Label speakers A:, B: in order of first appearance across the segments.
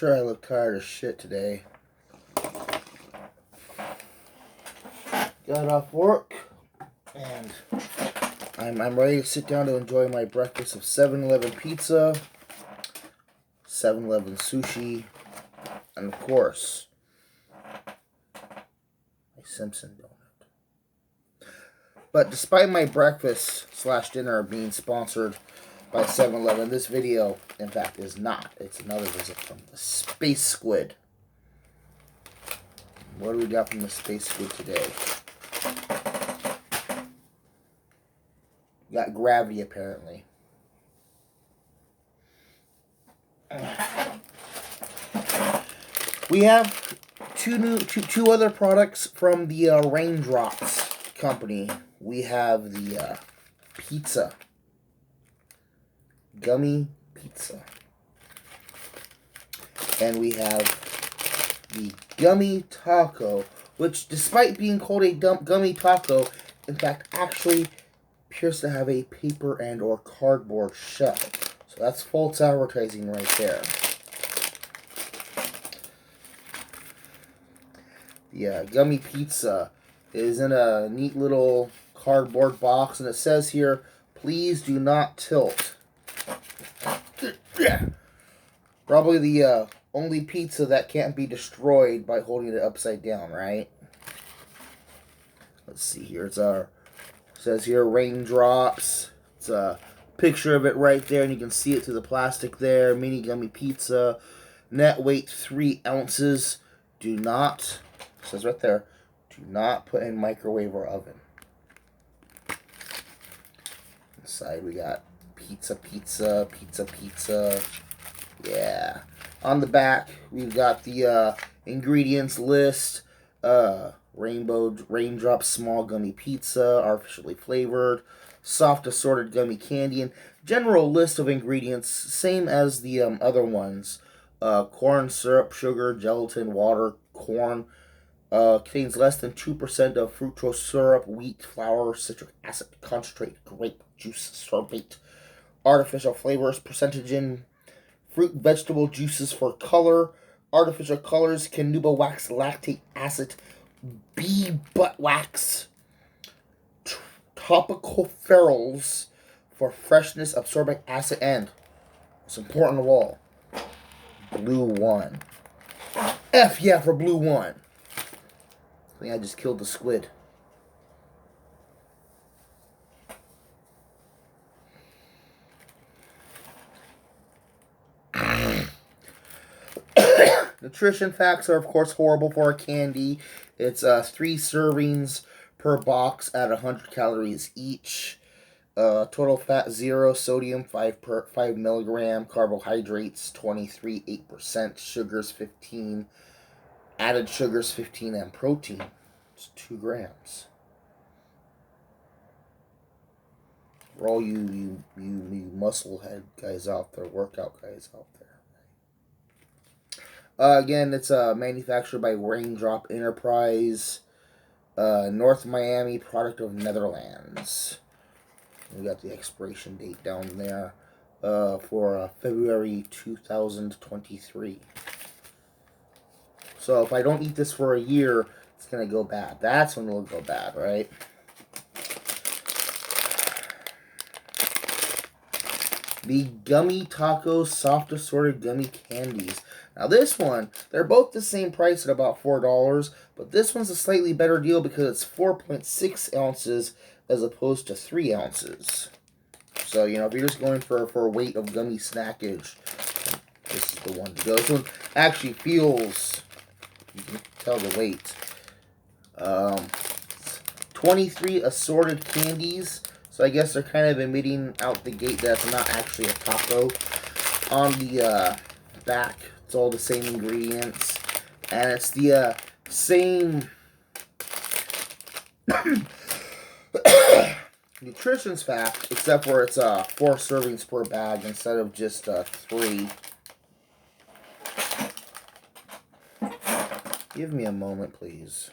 A: sure I look tired as shit today. Got off work, and I'm ready to sit down to enjoy my breakfast of 7-Eleven pizza, 7-Eleven sushi, and of course, my Simpson donut. But despite my breakfast / dinner being sponsored by 7-Eleven, this video, in fact, is not. It's another visit from the Space Squid. What do we got from the Space Squid today? Got gravity, apparently. We have two other products from the Raindrops company. We have the pizza, gummy pizza, and we have the gummy taco, which, despite being called a gummy taco, in fact actually appears to have a paper and or cardboard shell. So that's false advertising right there. The gummy pizza is in a neat little cardboard box, and it says here, please do not tilt. Probably the only pizza that can't be destroyed by holding it upside down, right? Let's see here. It says here Raindrops. It's a picture of it right there, and you can see it through the plastic there. Mini gummy pizza. Net weight 3 ounces. Do not, it says right there, do not put in microwave or oven. Inside we got pizza. Yeah. On the back, we've got the ingredients list. Raindrops small gummy pizza, artificially flavored, soft assorted gummy candy, and general list of ingredients, same as the other ones. Corn syrup, sugar, gelatin, water, corn. Contains less than 2% of fructose syrup, wheat, flour, citric acid, concentrate, grape juice, sorbate, artificial flavors, percentage in fruit, vegetable juices for color, artificial colors, carnauba wax, lactate acid, bee butt wax, topical ferrules for freshness, absorbent acid, and, most important of all, blue one. F yeah for blue one. I think I just killed the squid. Nutrition facts are, of course, horrible for a candy. It's 3 servings per box at 100 calories each. Total fat 0, sodium 5 milligram, carbohydrates 23.8%, sugars 15, added sugars 15, and protein it's 2 grams. For all you muscle head guys out there, workout guys out there. Again, it's manufactured by Raindrop Enterprise, North Miami, product of Netherlands. We got the expiration date down there for February 2023. So if I don't eat this for a year, it's going to go bad. That's when it'll go bad, right? The Gummy Tacos Soft Assorted Gummy Candies. Now this one, they're both the same price at about $4, but this one's a slightly better deal because it's 4.6 ounces as opposed to 3 ounces. So, you know, if you're just going for a weight of gummy snackage, this is the one to go. This one actually feels, you can tell the weight. 23 assorted candies. So I guess they're kind of admitting out the gate that it's not actually a taco. On the back, it's all the same ingredients. And it's the same nutrition fact, except for it's 4 servings per bag instead of just 3. Give me a moment, please.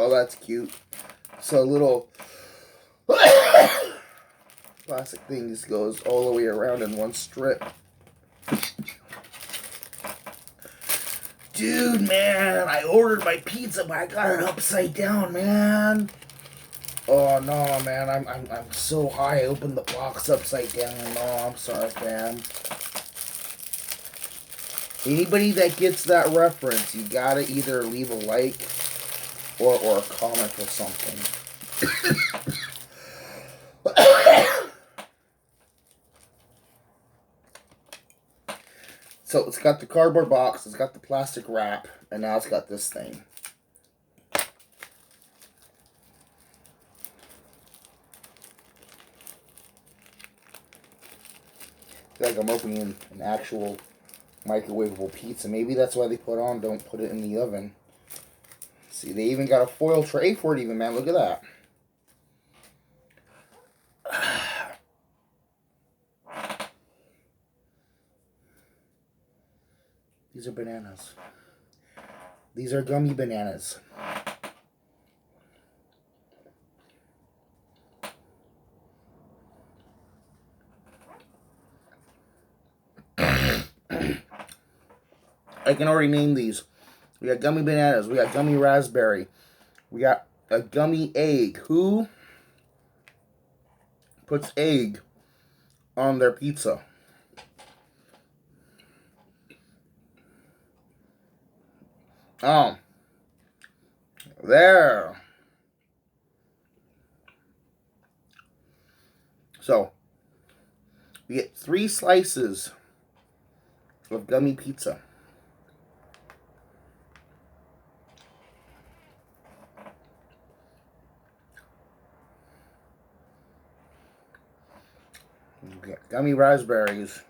A: Oh, that's cute. So a little plastic thing just goes all the way around in one strip. Dude, man, I ordered my pizza, but I got it upside down, man. Oh no, man, I'm so high. I opened the box upside down. No, I'm sorry, fam. Anybody that gets that reference, you gotta either leave a like or a comment or something. So it's got the cardboard box, it's got the plastic wrap, and now it's got this thing. I feel like I'm opening an actual microwavable pizza. Maybe that's why they put on don't put it in the oven. See, they even got a foil tray for it even, man. Look at that. These are bananas. These are gummy bananas. I can already name these. We got gummy bananas. We got gummy raspberry. We got a gummy egg. Who puts egg on their pizza? Oh. There. So, we get 3 slices of gummy pizza. We got gummy raspberries.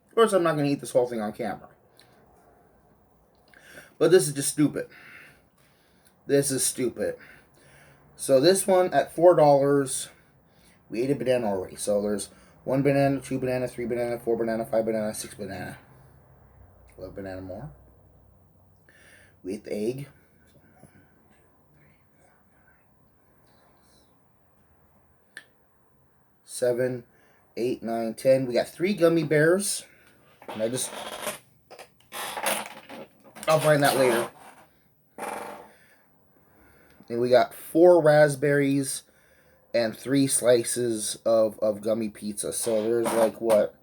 A: Of course, I'm not going to eat this whole thing on camera. But this is just stupid. This is stupid. So this one at $4, we ate a banana already. So there's 1 banana, 2 banana, 3 banana, 4 banana, 5 banana, 6 banana. 11 banana more. We ate the egg. 7, 8, 9, 10. We got 3 gummy bears. And I'll find that later. And we got 4 raspberries and 3 slices of gummy pizza. So there's like what?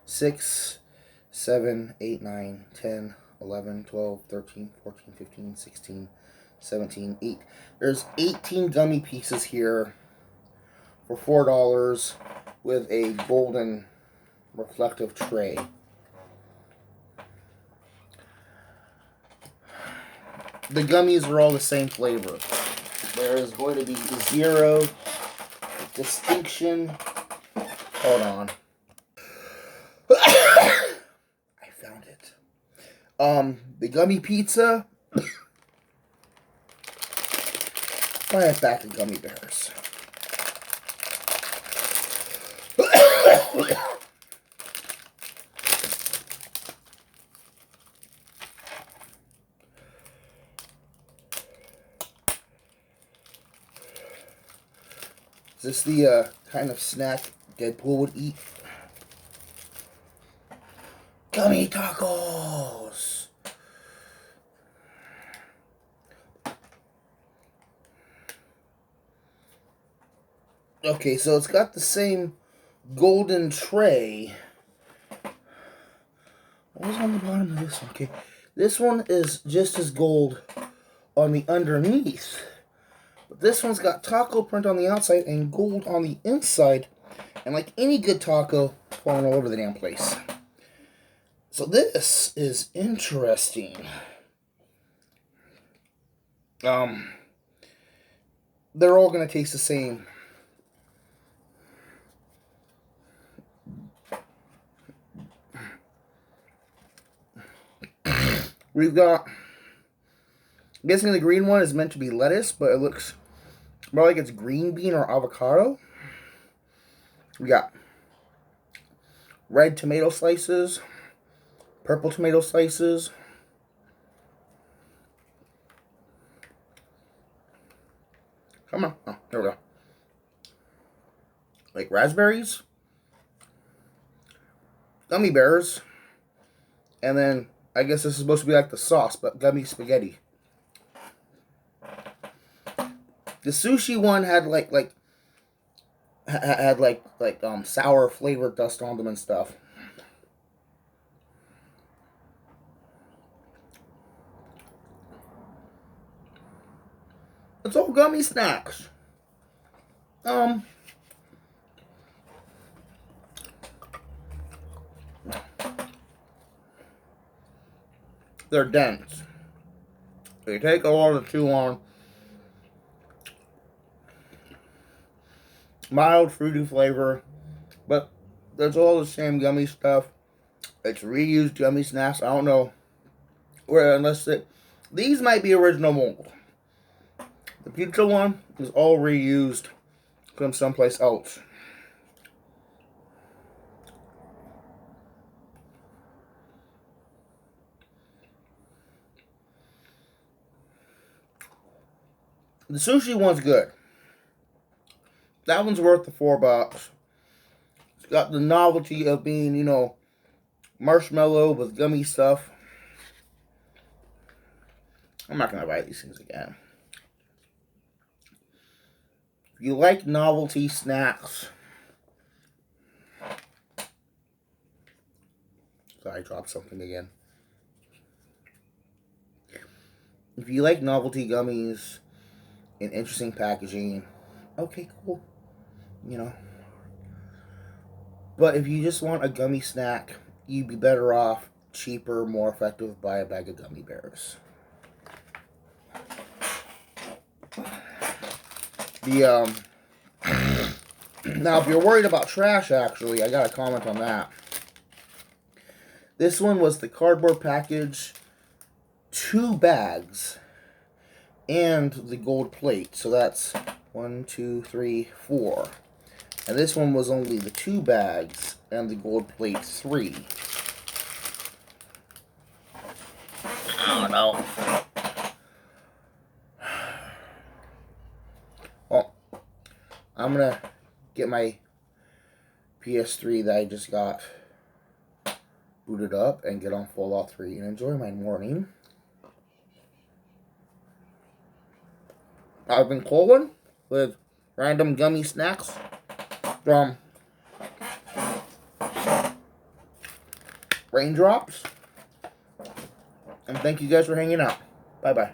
A: 6, 7, 8, 9, 10, 11, 12, 13, 14, 15, 16, 17, 8. There's 18 gummy pieces here for $4 with a golden reflective tray. The gummies are all the same flavor. There is going to be 0 distinction. Hold on. I found it. The gummy pizza. Buy a pack of gummy bears. Is this the kind of snack Deadpool would eat? Gummy tacos! Okay, so it's got the same golden tray. What was on the bottom of this one? Okay, this one is just as gold on the underneath. But this one's got taco print on the outside and gold on the inside. And like any good taco, falling all over the damn place. So this is interesting. They're all going to taste the same. We've got, I'm guessing the green one is meant to be lettuce, but it looks more like it's green bean or avocado. We got red tomato slices, purple tomato slices, come on, oh, there we go, like raspberries, gummy bears, and then I guess this is supposed to be like the sauce, but gummy spaghetti. The sushi one had sour flavor dust on them and stuff. It's all gummy snacks. They're dense. They take a while to chew on. Mild fruity flavor, but there's all the same gummy stuff. It's reused gummy snacks. I don't know where, these might be original mold. The pizza one is all reused from someplace else. The sushi one's good. That one's worth the $4. It's got the novelty of being, you know, marshmallow with gummy stuff. I'm not going to buy these things again. If you like novelty snacks. Sorry, I dropped something again. If you like novelty gummies in interesting packaging, okay, cool. You know. But if you just want a gummy snack, you'd be better off, cheaper, more effective, buy a bag of gummy bears. Now, if you're worried about trash, actually, I got a comment on that. This one was the cardboard package, 2 bags, and the gold plate. So that's 1, 2, 3, 4. And this one was only the 2 bags and the gold plate 3. Oh no. Well, I'm gonna get my PS3 that I just got booted up and get on Fallout 3 and enjoy my morning. I've been Colwen with random gummy snacks from Raindrops. And thank you guys for hanging out. Bye-bye.